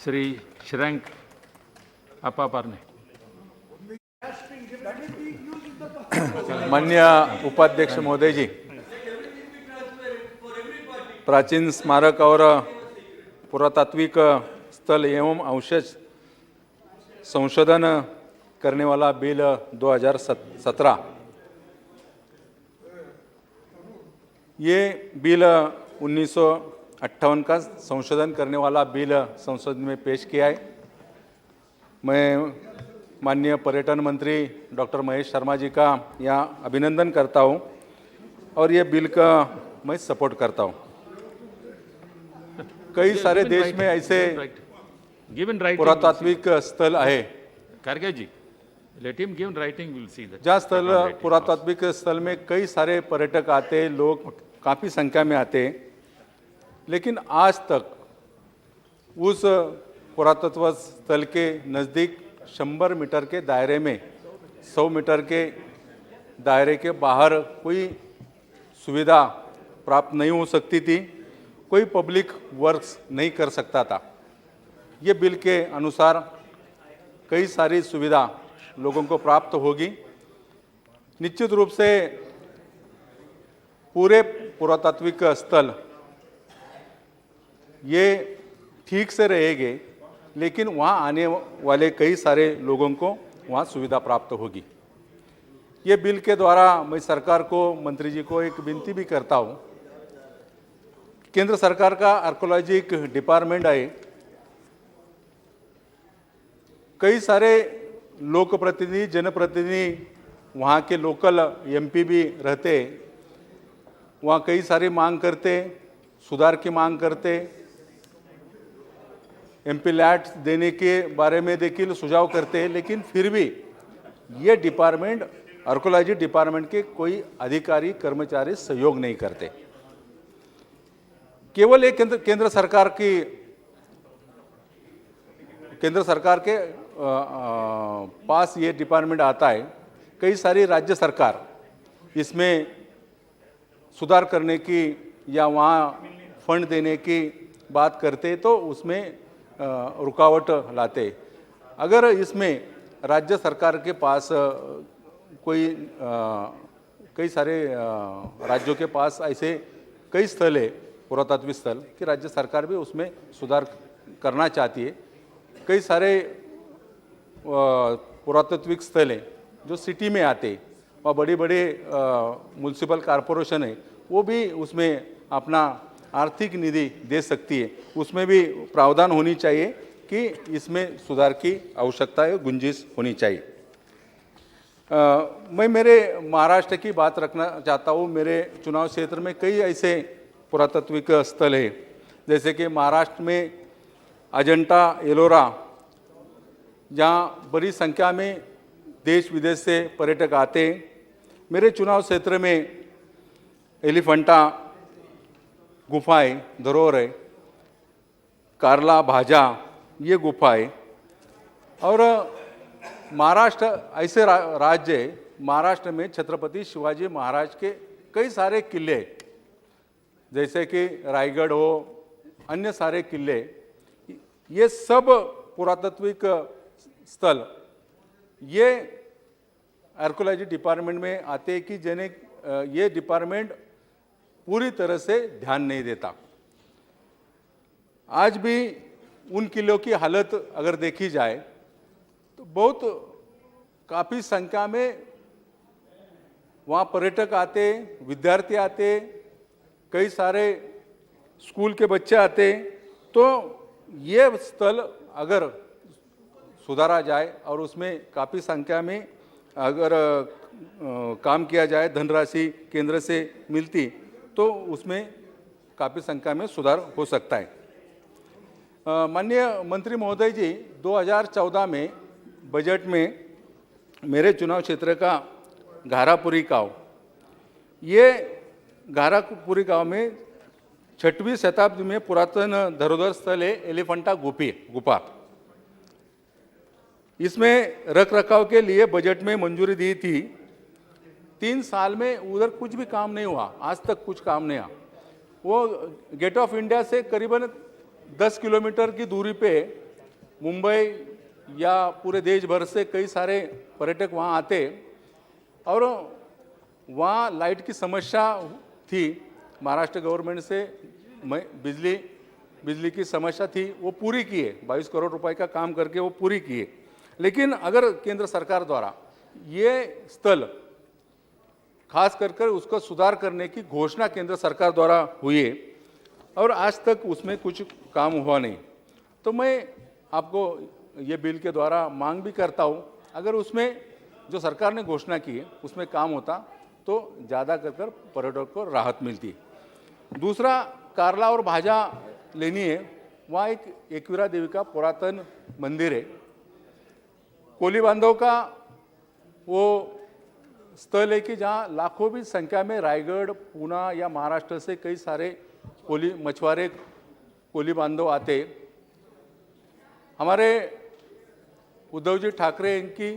Shri shrunk अपापारने। माननीय उपाध्यक्ष महोदय जी, प्राचीन स्मारक और पुरातात्विक स्थल एवं अवशेष संशोधन करने वाला बिल 2017, ये बिल 1958 का संशोधन करने वाला बिल संसद में पेश किया है। मैं माननीय पर्यटन मंत्री डॉक्टर महेश शर्मा जी का यहाँ अभिनंदन करता हूँ और ये बिल का मैं सपोर्ट करता हूँ। कई सारे देश में ऐसे पुरातात्विक स्थल है। खड़गे जी, let him give writing, we'll see that. जहाँ स्थल पुरातात्विक स्थल में कई सारे पर्यटक आते, लोग काफ़ी संख्या में आते, लेकिन आज तक उस पुरातत्व स्थल के नज़दीक 100 मीटर के दायरे में 100 मीटर के दायरे के बाहर कोई सुविधा प्राप्त नहीं हो सकती थी, कोई पब्लिक वर्क्स नहीं कर सकता था। ये बिल के अनुसार कई सारी सुविधा लोगों को प्राप्त होगी। निश्चित रूप से पूरे पुरातात्विक स्थल ये ठीक से रहेंगे, लेकिन वहाँ आने वाले कई सारे लोगों को वहाँ सुविधा प्राप्त होगी। ये बिल के द्वारा मैं सरकार को, मंत्री जी को एक विनती भी करता हूँ। केंद्र सरकार का आर्कोलॉजिक डिपार्टमेंट है, कई सारे लोक प्रतिनिधि, जनप्रतिनिधि, वहाँ के लोकल एमपी भी रहते, वहाँ कई सारी मांग करते, सुधार की मांग करते, एमपी लैट देने के बारे में देखिए सुझाव करते, लेकिन फिर भी ये डिपार्टमेंट, आर्कोलॉजी डिपार्टमेंट के कोई अधिकारी कर्मचारी सहयोग नहीं करते। केवल एक केंद्र सरकार के पास ये डिपार्टमेंट आता है। कई सारी राज्य सरकार इसमें सुधार करने की या वहाँ फंड देने की बात करते तो उसमें रुकावट लाते। अगर इसमें राज्य सरकार के पास कई सारे राज्यों के पास ऐसे कई स्थल है, पुरातात्विक स्थल, कि राज्य सरकार भी उसमें सुधार करना चाहती है। कई सारे पुरातात्विक स्थल हैं जो सिटी में आते, और बड़ी बड़ी म्युनिसिपल कॉरपोरेशन है, वो भी उसमें अपना आर्थिक निधि दे सकती है। उसमें भी प्रावधान होनी चाहिए कि इसमें सुधार की आवश्यकता है, गुंजाइश होनी चाहिए। मैं मेरे महाराष्ट्र की बात रखना चाहता हूँ। मेरे चुनाव क्षेत्र में कई ऐसे पुरातात्विक स्थल है, जैसे कि महाराष्ट्र में अजंता एलोरा, जहाँ बड़ी संख्या में देश विदेश से पर्यटक आते हैं। मेरे चुनाव क्षेत्र में एलिफेंटा गुफा है, धरोहर है, कार्ला भाजा ये गुफा है। और महाराष्ट्र ऐसे राज्य है, महाराष्ट्र में छत्रपति शिवाजी महाराज के कई सारे किले, जैसे कि रायगढ़ हो, अन्य सारे किले, ये सब पुरातात्विक स्थल ये आर्कोलॉजी डिपार्टमेंट में आते हैं कि जिन्हें ये डिपार्टमेंट पूरी तरह से ध्यान नहीं देता। आज भी उन किलों की हालत अगर देखी जाए तो बहुत काफ़ी संख्या में वहाँ पर्यटक आते, विद्यार्थी आते, कई सारे स्कूल के बच्चे आते। तो ये स्थल अगर सुधारा जाए और उसमें काफ़ी संख्या में अगर काम किया जाए, धनराशि केंद्र से मिलती, तो उसमें काफ़ी संख्या में सुधार हो सकता है। माननीय मंत्री महोदय जी, 2014 में बजट में मेरे चुनाव क्षेत्र का घारापुरी गाँव, ये घारापुरी गाँव में 6वीं शताब्दी में पुरातन धरोहर स्थल है एलिफेंटा गुफा। इसमें रख रखाव के लिए बजट में मंजूरी दी थी। 3 साल में उधर कुछ भी काम नहीं हुआ, आज तक कुछ काम नहीं हुआ। वो गेट ऑफ इंडिया से करीबन 10 किलोमीटर की दूरी पे मुंबई या पूरे देश भर से कई सारे पर्यटक वहाँ आते और वहाँ लाइट की समस्या थी। महाराष्ट्र गवर्नमेंट से बिजली की समस्या थी, वो पूरी की है। 22 करोड़ रुपए का काम करके वो पूरी की है। लेकिन अगर केंद्र सरकार द्वारा ये स्थल खास कर उसको सुधार करने की घोषणा केंद्र सरकार द्वारा हुई है और आज तक उसमें कुछ काम हुआ नहीं, तो मैं आपको ये बिल के द्वारा मांग भी करता हूँ, अगर उसमें जो सरकार ने घोषणा की है उसमें काम होता तो ज़्यादा कर पर्यटकों को राहत मिलती। दूसरा, कार्ला और भाजा लेनी है, वहाँ एक एकवीरा देवी का पुरातन मंदिर है। कोली बांधव का वो स्थल है कि जहाँ लाखों भी संख्या में रायगढ़, पूना या महाराष्ट्र से कई सारे मछुआरे कोली बांधव आते। हमारे उद्धव जी ठाकरे इनकी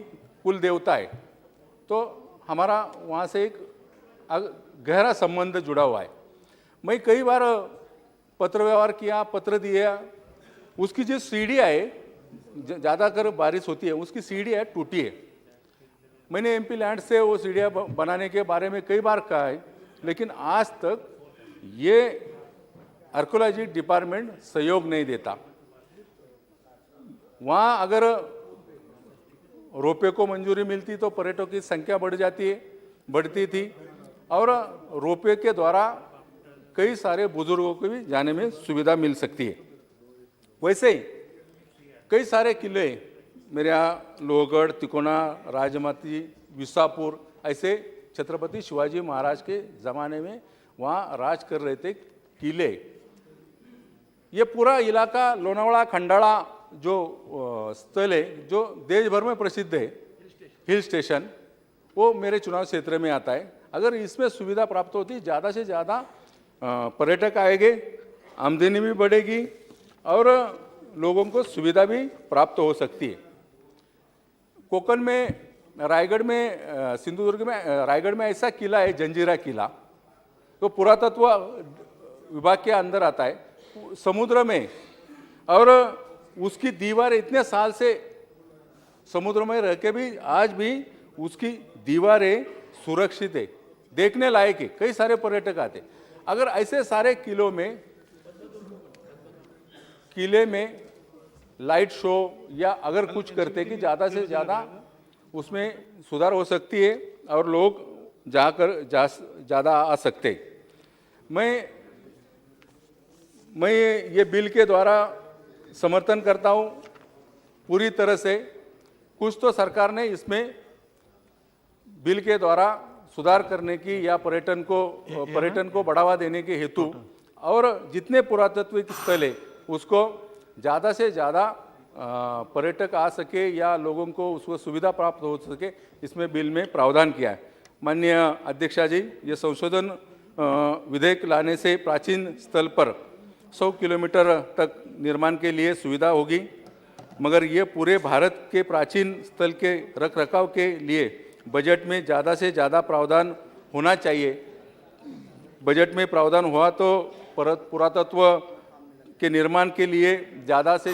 कुल देवता है, तो हमारा वहाँ से एक गहरा संबंध जुड़ा हुआ है। मैं कई बार पत्र व्यवहार किया, पत्र दिया, उसकी जो सीढ़ियाँ है, ज़्यादातर बारिश होती है, उसकी सीढ़ियाँ टूटी है। मैंने एमपी लैंड से वो सीढ़ियाँ बनाने के बारे में कई बार कहा है, लेकिन आज तक ये आर्कियोलॉजी डिपार्टमेंट सहयोग नहीं देता। वहाँ अगर रोपवे को मंजूरी मिलती तो पर्यटकों की संख्या बढ़ती थी और रोपवे के द्वारा कई सारे बुजुर्गों को भी जाने में सुविधा मिल सकती है। वैसे ही कई सारे किले मेरे यहाँ लोहगढ़, तिकोना, राजमाती, विसापुर, ऐसे छत्रपति शिवाजी महाराज के ज़माने में वहाँ राज कर रहे थे किले। ये पूरा इलाका लोनावाड़ा, खंडाला जो स्थल है, जो देश भर में प्रसिद्ध है, हिल स्टेशन, वो मेरे चुनाव क्षेत्र में आता है। अगर इसमें सुविधा प्राप्त होती, ज़्यादा से ज़्यादा पर्यटक आएंगे, आमदनी भी बढ़ेगी और लोगों को सुविधा भी प्राप्त हो सकती है। कोकण में, रायगढ़ में, सिंधुदुर्ग में, रायगढ़ में ऐसा किला है जंजीरा किला, तो पुरातत्व विभाग के अंदर आता है, समुद्र में, और उसकी दीवार इतने साल से समुद्र में रह के भी आज भी उसकी दीवारें सुरक्षित है, देखने लायक है, कई सारे पर्यटक आते। अगर ऐसे सारे किले में लाइट शो या अगर कुछ करते कि ज़्यादा से ज़्यादा उसमें सुधार हो सकती है और लोग ज़्यादा आ सकते। मैं ये बिल के द्वारा समर्थन करता हूँ पूरी तरह से। कुछ तो सरकार ने इसमें बिल के द्वारा सुधार करने की या पर्यटन को बढ़ावा देने के हेतु और जितने पुरातत्विक स्थल है उसको ज़्यादा से ज़्यादा पर्यटक आ सके या लोगों को उसको सुविधा प्राप्त हो सके, इसमें बिल में प्रावधान किया है। माननीय अध्यक्षा जी, ये संशोधन विधेयक लाने से प्राचीन स्थल पर 100 किलोमीटर तक निर्माण के लिए सुविधा होगी, मगर ये पूरे भारत के प्राचीन स्थल के रखरखाव के लिए बजट में ज़्यादा से ज़्यादा प्रावधान होना चाहिए। बजट में प्रावधान हुआ तो पुरातत्व के निर्माण के लिए ज़्यादा से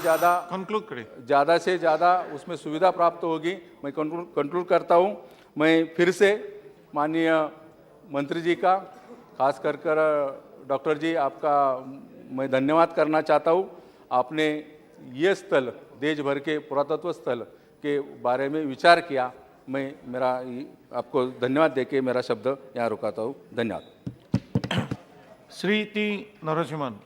ज़्यादा उसमें सुविधा प्राप्त होगी। मैं कंक्लूड करता हूँ। मैं फिर से माननीय मंत्री जी का, खास कर डॉक्टर जी, आपका मैं धन्यवाद करना चाहता हूँ। आपने ये स्थल, देश भर के पुरातत्व स्थल के बारे में विचार किया। मैं आपको धन्यवाद देके मेरा शब्द यहाँ रुकाता हूँ। धन्यवाद। श्री टी नरसिंहन।